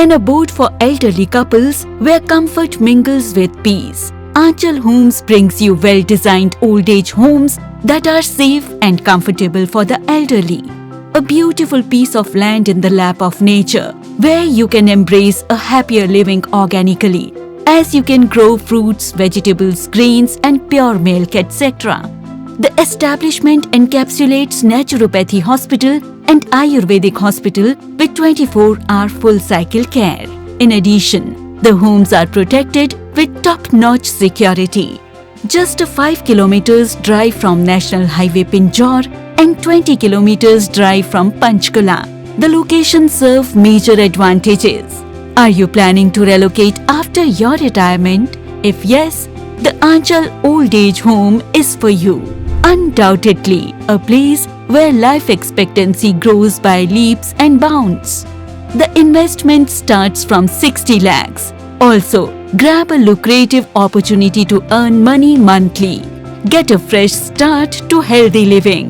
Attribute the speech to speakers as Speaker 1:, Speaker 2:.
Speaker 1: an abode for elderly couples where comfort mingles with peace. Aanchal Homes brings you well-designed old-age homes that are safe and comfortable for the elderly. A beautiful piece of land in the lap of nature, where you can embrace a happier living organically, as you can grow fruits, vegetables, grains and pure milk, etc. The establishment encapsulates naturopathy hospital and Ayurvedic hospital with 24-hour full-cycle care. In addition, the homes are protected with top-notch security. Just a 5 kilometers drive from National Highway Pinjore and 20 kilometers drive from Panchkula. The locations serve major advantages. Are you planning to relocate after your retirement? If yes, the Aanchal Old Age Home is for you. Undoubtedly, a place where life expectancy grows by leaps and bounds. The investment starts from 60 lakhs. Also, grab a lucrative opportunity to earn money monthly. Get a fresh start to healthy living.